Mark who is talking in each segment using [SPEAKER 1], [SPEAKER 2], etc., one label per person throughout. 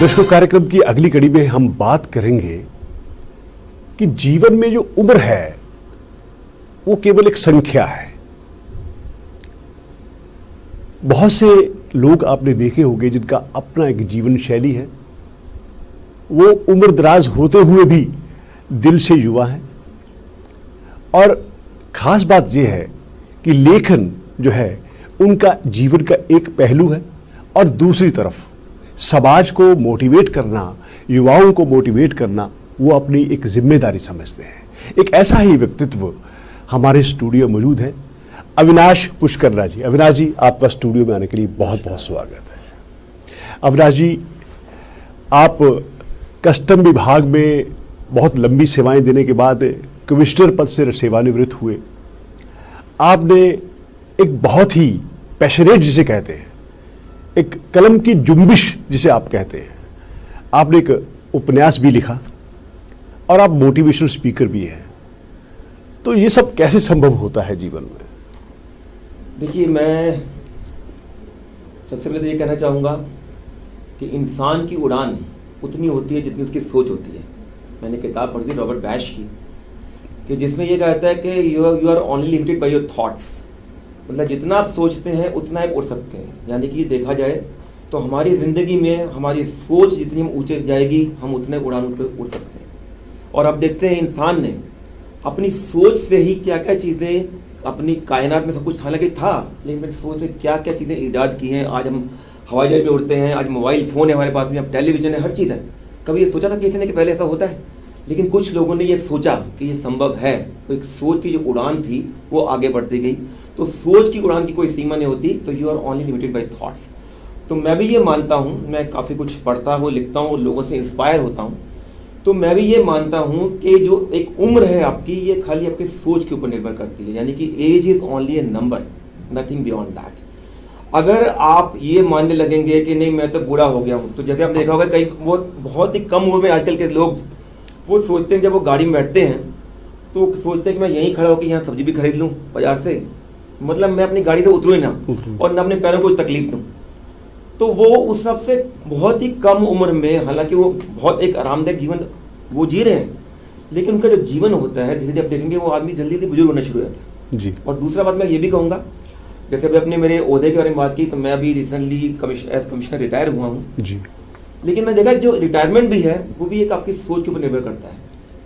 [SPEAKER 1] दर्शकों, कार्यक्रम की अगली कड़ी में हम बात करेंगे कि जीवन में जो उम्र है वो केवल एक संख्या है। बहुत से लोग आपने देखे होंगे जिनका अपना एक जीवन शैली है, वो उम्र दराज होते हुए भी दिल से युवा है। और खास बात यह है कि लेखन जो है उनका जीवन का एक पहलू है और दूसरी तरफ समाज को मोटिवेट करना, युवाओं को मोटिवेट करना वो अपनी एक जिम्मेदारी समझते हैं। एक ऐसा ही व्यक्तित्व हमारे स्टूडियो मौजूद है, अविनाश पुष्करला जी। अविनाश जी, आपका स्टूडियो में आने के लिए बहुत बहुत स्वागत है। अविनाश जी, आप कस्टम विभाग में बहुत लंबी सेवाएं देने के बाद कमिश्नर पद से सेवानिवृत्त हुए। आपने एक बहुत ही पैशनेट जिसे कहते हैं, एक कलम की जुम्बिश जिसे आप कहते हैं, आपने एक उपन्यास भी लिखा और आप मोटिवेशनल स्पीकर भी हैं। तो ये सब कैसे संभव होता है जीवन में?
[SPEAKER 2] देखिए, मैं सबसे पहले तो ये कहना चाहूँगा कि इंसान की उड़ान उतनी होती है जितनी उसकी सोच होती है। मैंने किताब पढ़ी थी रॉबर्ट बैश की, कि जिसमें ये कहता है कि you are only limited by your thoughts. मतलब जितना आप सोचते हैं उतना आप उड़ सकते हैं। यानी कि देखा जाए तो हमारी ज़िंदगी में हमारी सोच जितनी हम ऊँचे जाएगी, हम उतने उड़ान पर उड़ सकते हैं। और अब देखते हैं इंसान ने अपनी सोच से ही क्या क्या चीज़ें, अपनी कायनात में सब कुछ हालांकि था, लेकिन अपनी सोच से क्या क्या चीज़ें ईजाद की हैं। आज हम हवाई जहाज में उड़ते हैं, आज मोबाइल फ़ोन है हमारे पास में, अब टेलीविज़न है, हर चीज़ है। कभी ये सोचा था किसी ने कि पहले ऐसा होता है? लेकिन कुछ लोगों ने ये सोचा कि ये संभव है। तो एक सोच की जो उड़ान थी वो आगे बढ़ती गई। तो सोच की उड़ान की कोई सीमा नहीं होती। तो you are only limited by thoughts. तो मैं भी ये मानता हूँ, मैं काफ़ी कुछ पढ़ता हूँ, लिखता हूँ, लोगों से इंस्पायर होता हूँ। तो मैं भी ये मानता हूँ कि जो एक उम्र है आपकी, ये खाली आपकी सोच के ऊपर निर्भर करती है। यानी कि age is only a number, nothing beyond that. अगर आप ये मानने लगेंगे कि नहीं मैं तो बूढ़ा हो गया हूँ, तो जैसे आपने देखा होगा कई वो बहुत ही कम उम्र में आजकल के लोग वो सोचते हैं, जब वो गाड़ी में बैठते हैं तो सोचते हैं कि मैं यहीं खड़ा होकर यहाँ सब्जी भी खरीद लूँ बाजार से, मतलब मैं अपनी गाड़ी से उतरूँ ही ना और ना अपने पैरों को तकलीफ दूँ। तो वो उस सबसे बहुत ही कम उम्र में, हालांकि वो बहुत एक आरामदायक जीवन वो जी रहे हैं, लेकिन उनका जो जीवन होता है धीरे धीरे आप देखेंगे वो आदमी जल्दी जल्दी बुजुर्ग होना शुरू हो जाता है जी। और दूसरा बात मैं ये भी कहूँगा, जैसे अभी अपने मेरे ओहदे के बारे में बात की, तो मैं अभी रिसेंटली एज कमिश्नर रिटायर हुआ हूँ जी। लेकिन मैं देखा जो रिटायरमेंट भी है वो भी एक आपकी सोच के ऊपर निर्भर करता है।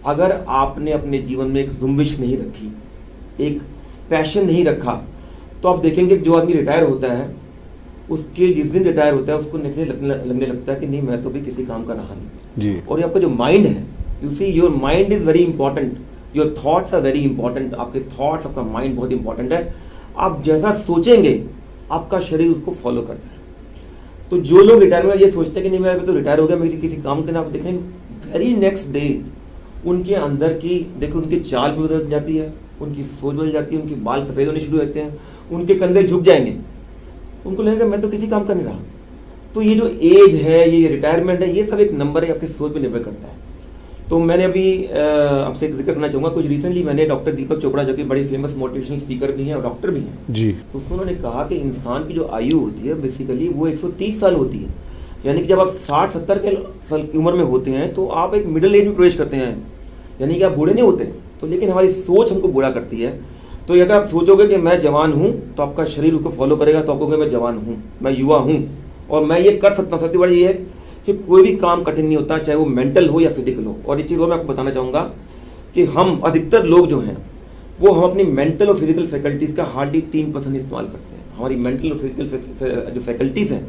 [SPEAKER 2] अगर आपने अपने जीवन में एक जुम्बिश नहीं रखी, एक पैशन नहीं रखा, तो आप देखेंगे जो आदमी रिटायर होता है उसके जिस दिन रिटायर होता है उसको नेक्स्ट लगने लगता है कि नहीं मैं तो भी किसी काम का रहा नहीं जी। और ये आपका जो माइंड है, you see your mind is very important, your thoughts are very important. आपके थॉट्स, आपका माइंड बहुत इंपॉर्टेंट है। आप जैसा सोचेंगे आपका शरीर उसको फॉलो करता है। तो जो लोग रिटायर में ये सोचते हैं कि नहीं मैं तो रिटायर हो गया, मैं किसी काम के ना, आप देखें वेरी नेक्स्ट डे उनके अंदर की देखो उनकी चाल भी बदल जाती है, उनकी सोच बदल जाती है, उनके बाल सफ़ेद होने शुरू होते हैं, उनके कंधे झुक जाएंगे, उनको लगेगा मैं तो किसी काम का नहीं रहा। तो ये जो एज है, ये रिटायरमेंट है, ये सब एक नंबर है, आपकी सोच पर निर्भर करता है। तो मैंने अभी आपसे एक जिक्र करना चाहूँगा, कुछ रिसेंटली मैंने डॉक्टर दीपक चोपड़ा जो कि बड़े फेमस मोटिवेशनल स्पीकर भी हैं और डॉक्टर भी हैं जी, तो उन्होंने कहा कि इंसान की जो आयु होती है बेसिकली वो 130 साल होती है। यानी कि जब आप 60-70 के साल की उम्र में होते हैं तो आप एक मिडिल एज में प्रवेश करते हैं, यानी कि आप बूढ़े नहीं होते। तो लेकिन हमारी सोच हमको बूढ़ा करती है। तो अगर आप सोचोगे कि मैं जवान हूँ तो आपका शरीर उसको फॉलो करेगा, तो आपको मैं जवान हूँ, मैं युवा हूँ और मैं ये कर सकता हूँ। सबसे बड़ी ये है कि कोई भी काम कठिन नहीं होता, चाहे वो मेंटल हो या फिजिकल हो। और एक चीज़ और मैं आपको बताना चाहूँगा कि हम अधिकतर लोग जो हैं वो हम अपनी मेंटल और फिजिकल फैकल्टीज़ का हार्डली 3% इस्तेमाल करते हैं। हमारी मेंटल और फिजिकल जो फैकल्टीज़ हैं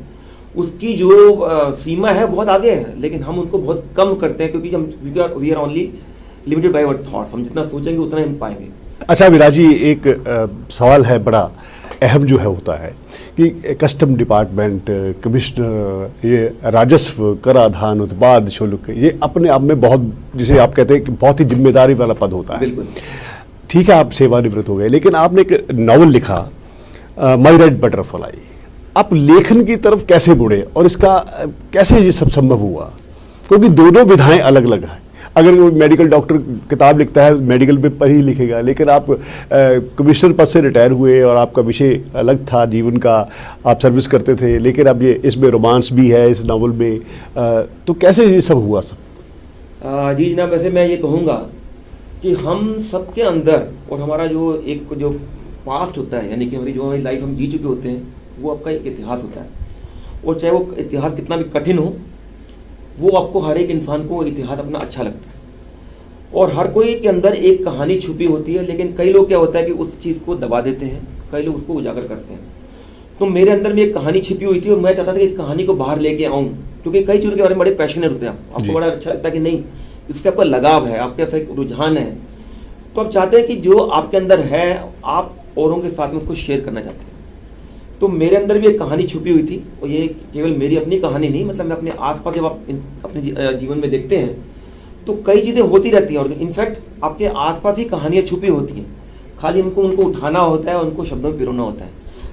[SPEAKER 2] उसकी जो सीमा है बहुत आगे है, लेकिन हम उनको बहुत कम करते हैं क्योंकि हम we are only limited by our thoughts. हम जितना सोचेंगे उतना ही हम पाएंगे।
[SPEAKER 1] अच्छा विराज जी, एक सवाल है बड़ा अहम जो है होता है कि कस्टम डिपार्टमेंट, कमिश्नर, ये राजस्व, कराधान, उत्पाद शुल्क, ये अपने आप में बहुत, जिसे आप कहते हैं कि बहुत ही जिम्मेदारी वाला पद होता है।
[SPEAKER 2] बिल्कुल
[SPEAKER 1] ठीक है, आप सेवानिवृत्त हो गए, लेकिन आपने एक नॉवल लिखा माई रेड बटरफ्लाई। आप लेखन की तरफ कैसे मुड़े और इसका कैसे ये सब संभव हुआ? क्योंकि दोनों विधाएं अलग अलग हैं। अगर वो मेडिकल डॉक्टर किताब लिखता है मेडिकल पे पर ही लिखेगा, लेकिन आप कमिश्नर पद से रिटायर हुए और आपका विषय अलग था जीवन का, आप सर्विस करते थे, लेकिन अब ये इसमें रोमांस भी है इस नावल में, तो कैसे ये सब हुआ सब?
[SPEAKER 2] जी जनाब, वैसे मैं ये कहूँगा कि हम सबके अंदर और हमारा जो पास्ट होता है, यानी कि हमारी जो लाइफ हम जी चुके होते हैं, वो आपका एक इतिहास होता है। और चाहे वो इतिहास कितना भी कठिन हो, वो आपको हर एक इंसान को इतिहास अपना अच्छा लगता है। और हर कोई के अंदर एक कहानी छुपी होती है, लेकिन कई लोग क्या होता है कि उस चीज़ को दबा देते हैं, कई लोग उसको उजागर करते हैं। तो मेरे अंदर में एक कहानी छिपी हुई थी और मैं चाहता था कि इस कहानी को बाहर लेके आऊँ, क्योंकि कई चीज़ों के बारे में बड़े पैशनेट होते हैं आपको बड़ा अच्छा लगता है कि नहीं, इससे आपका लगाव है, आपके ऐसा एक रुझान है, तो आप चाहते हैं कि जो आपके अंदर है आप औरों के साथ में उसको शेयर करना चाहते हैं। तो मेरे अंदर भी एक कहानी छुपी हुई थी, और ये केवल मेरी अपनी कहानी नहीं, मतलब मैं अपने आसपास जब आप अपने जीवन में देखते हैं तो कई चीज़ें होती रहती हैं, और इनफैक्ट आपके आसपास ही कहानियाँ छुपी होती हैं, खाली उनको उठाना होता है और उनको शब्दों में पिरोना होता है।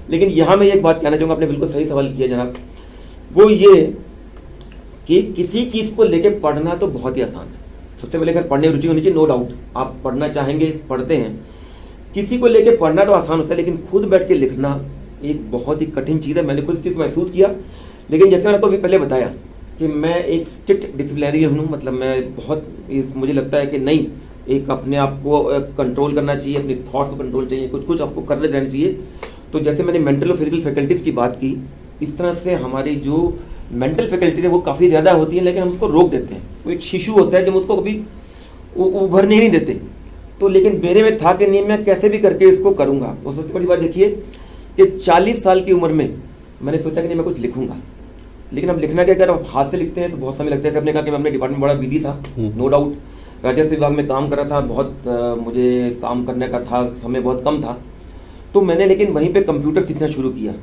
[SPEAKER 2] लेकिन यहाँ मैं एक बात कहना चाहूँगा, आपने बिल्कुल सही सवाल किया जनाब, वो ये कि किसी चीज़ को लेके पढ़ना तो बहुत ही आसान है। सबसे पहले अगर पढ़ने रुचि होनी चाहिए, नो डाउट, आप पढ़ना चाहेंगे पढ़ते हैं। किसी को लेके पढ़ना तो आसान होता है, लेकिन खुद बैठ के लिखना एक बहुत ही कठिन चीज़ है। मैंने खुद इस चीज़ को महसूस किया, लेकिन जैसे मैंने आपको अभी पहले बताया कि मैं एक स्ट्रिक्ट डिसिप्लिनरी हूँ, मतलब मैं बहुत मुझे लगता है कि नहीं, एक अपने आप को कंट्रोल करना चाहिए, अपने थॉट्स को कंट्रोल चाहिए, कुछ आपको करने रहना चाहिए। तो जैसे मैंने मेंटल और फिजिकल फैकल्टीज़ की बात की, इस तरह से हमारी जो मेंटल फैकल्टीज है वो काफ़ी ज़्यादा होती है, लेकिन हम उसको रोक देते हैं। वो एक शिशु होता है जो उसको कभी उभरने ही नहीं देते। तो लेकिन मेरे में था कि नहीं, मैं कैसे भी करके इसको करूँगा। और सबसे बड़ी बात देखिए कि 40 साल की उम्र में मैंने सोचा कि नहीं मैं कुछ लिखूंगा, लेकिन अब लिखना क्या, अगर आप हाथ से लिखते हैं तो बहुत समय लगता है। आपने कहा कि मैं अपने डिपार्टमेंट बड़ा बिजी था, नो डाउट, राजस्व विभाग में काम कर रहा था, बहुत मुझे काम करने का था, समय बहुत कम था। तो मैंने लेकिन वहीं पे कंप्यूटर सीखना शुरू किया,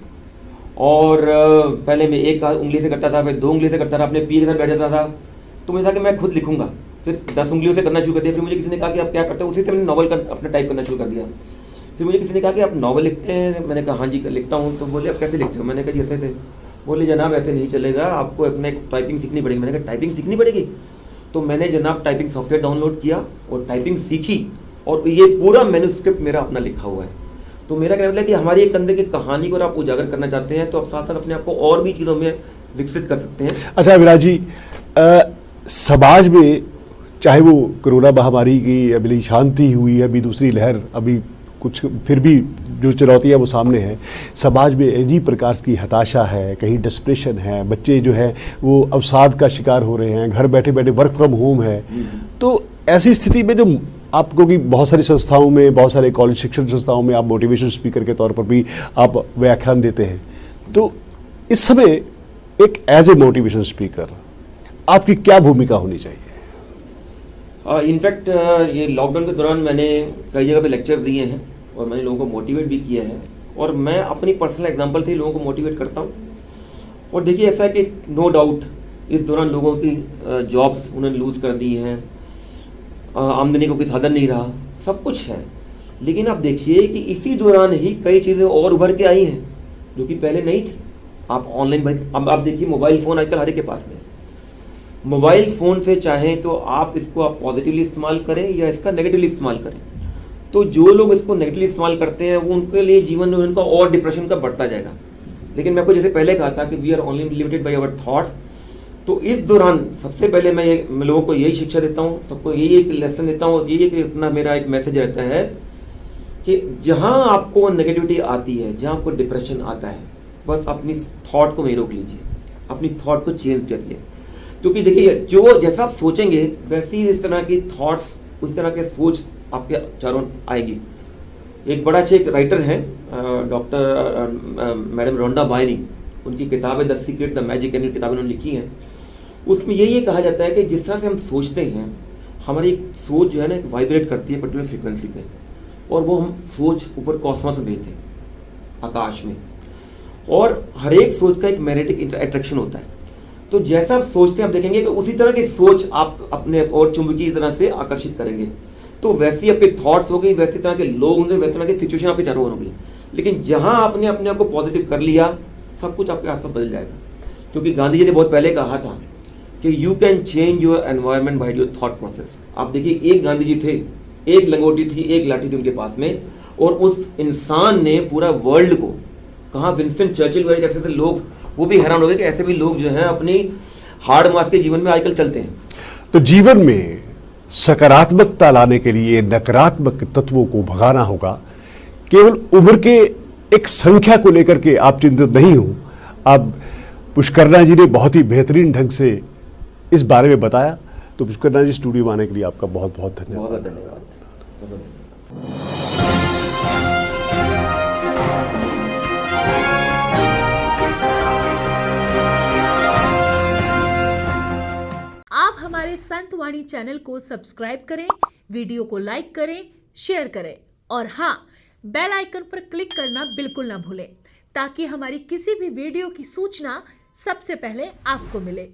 [SPEAKER 2] और पहले मैं एक उंगली से करता था, फिर 2 उंगली से करता था, अपने पीए के साथ बैठ जाता था। तो मुझे था कि मैं खुद लिखूंगा, फिर 10 उंगलियों से करना शुरू कर दिया। फिर मुझे किसी ने कहा कि आप क्या करते हो, उसी से मैंने नॉवल अपना टाइप करना शुरू कर दिया। फिर मुझे किसी ने कहा कि आप नॉवल लिखते हैं, मैंने कहा हाँ जी लिखता हूँ। तो बोले आप कैसे लिखते हो, मैंने कहा जी ऐसे। बोले जनाब ऐसे नहीं चलेगा, आपको अपने टाइपिंग सीखनी पड़ेगी। मैंने कहा टाइपिंग सीखनी पड़ेगी? तो मैंने जनाब टाइपिंग सॉफ्टवेयर डाउनलोड किया और टाइपिंग सीखी, और ये पूरा मैन्युस्क्रिप्ट मेरा अपना लिखा हुआ है। तो मेरा कहना मतलब कि हमारी एक अंदर की कहानी को अगर आप उजागर करना चाहते हैं तो आप साथ साथ अपने आप को और भी चीज़ों में विकसित कर सकते हैं।
[SPEAKER 1] अच्छा विराज जी, समाज में चाहे वो कोरोना महामारी की अभी शांति हुई है, अभी दूसरी लहर, अभी कुछ फिर भी जो चुनौतियाँ वो सामने हैं, समाज में अजीब प्रकार की हताशा है, कहीं डिस्प्रेशन है, बच्चे जो है वो अवसाद का शिकार हो रहे हैं, घर बैठे बैठे वर्क फ्रॉम होम है। तो ऐसी स्थिति में जो आपको कि बहुत सारी संस्थाओं में, बहुत सारे कॉलेज शिक्षण संस्थाओं में आप मोटिवेशन स्पीकर के तौर पर भी आप व्याख्यान देते हैं, तो इस समय एक एज ए मोटिवेशन स्पीकर आपकी क्या भूमिका होनी चाहिए?
[SPEAKER 2] इनफैक्ट ये लॉकडाउन के दौरान मैंने कई जगह पे लेक्चर दिए हैं और मैंने लोगों को मोटिवेट भी किया है, और मैं अपनी पर्सनल एग्जांपल से लोगों को मोटिवेट करता हूँ। और देखिए ऐसा है कि नो डाउट इस दौरान लोगों की जॉब्स उन्होंने लूज़ कर दी हैं, आमदनी को कोई साधन नहीं रहा, सब कुछ है। लेकिन आप देखिए कि इसी दौरान ही कई चीज़ें और उभर के आई हैं जो कि पहले नहीं थी। आप ऑनलाइन भाई, अब आप देखिए मोबाइल फ़ोन आजकल हर एक के पास में। मोबाइल फ़ोन से चाहें तो आप इसको आप पॉजिटिवली इस्तेमाल करें या इसका नेगेटिवली इस्तेमाल करें। तो जो लोग इसको नेगेटिवली इस्तेमाल करते हैं वो उनके लिए जीवन में उनका और डिप्रेशन का बढ़ता जाएगा। लेकिन मैं आपको जैसे पहले कहा था कि we are only limited by our thoughts. तो इस दौरान सबसे पहले मैं लोगों को यही शिक्षा देता हूँ, सबको यही एक लेसन देता हूँ, यही एक अपना मेरा एक मैसेज रहता है कि जहाँ आपको नेगेटिविटी आती है, जहाँ आपको डिप्रेशन आता है, बस अपनी थॉट को वहीं रोक लीजिए, अपनी थॉट को चेंज करिए। क्योंकि देखिए जो जैसा आप सोचेंगे वैसी इस तरह की थॉट्स, उस तरह के सोच आपके चारों आएगी। एक बड़ा अच्छे एक राइटर हैं डॉक्टर मैडम रोंडा बायनी, उनकी किताब है the secret the magic, and किताबें उन्होंने लिखी हैं। उसमें यही कहा जाता है कि जिस तरह से हम सोचते हैं, हमारी सोच जो है ना एक वाइब्रेट करती है पर्टिकुलर फ्रिक्वेंसी पे, और वो हम सोच ऊपर कॉस्मोस में भेजते हैं, आकाश में। और हर एक सोच का एक मैग्नेटिक अट्रैक्शन होता है। तो जैसा आप सोचते हैं आप देखेंगे कि उसी तरह की सोच आप अपने और चुंबकीय तरह से आकर्षित करेंगे। तो वैसी आपके थॉट्स हो गई, वैसी तरह के लोग होंगे, वैसी तरह की सिचुएशन आपके चारों ओर होगी। लेकिन जहां आपने अपने आप को पॉजिटिव कर लिया, सब कुछ आपके आसपास बदल जाएगा। क्योंकि गांधी जी ने बहुत पहले कहा था कि you can change your environment by your thought process. आप देखिए, एक गांधी जी थे, एक लंगोटी थी, एक लाठी थी उनके पास में, और उस इंसान ने पूरा वर्ल्ड को, कहाँ विंस्टन चर्चिल वगैरह जैसे ऐसे लोग, वो भी हैरान हो गए कि ऐसे भी लोग जो हैं अपनी हार्ड मास के जीवन में आजकल चलते हैं।
[SPEAKER 1] तो जीवन में सकारात्मकता लाने के लिए नकारात्मक तत्वों को भगाना होगा। केवल उम्र के एक संख्या को लेकर के आप चिंतित नहीं हो। अब पुष्करणा जी ने बहुत ही बेहतरीन ढंग से इस बारे में बताया। तो पुष्करणा जी, स्टूडियो में आने के लिए आपका बहुत बहुत धन्यवाद।
[SPEAKER 2] बहुत धन्यवाद।
[SPEAKER 3] आप हमारे संतवाणी चैनल को सब्सक्राइब करें, वीडियो को लाइक करें, शेयर करें और हाँ, बेल आइकन पर क्लिक करना बिल्कुल ना भूलें ताकि हमारी किसी भी वीडियो की सूचना सबसे पहले आपको मिले।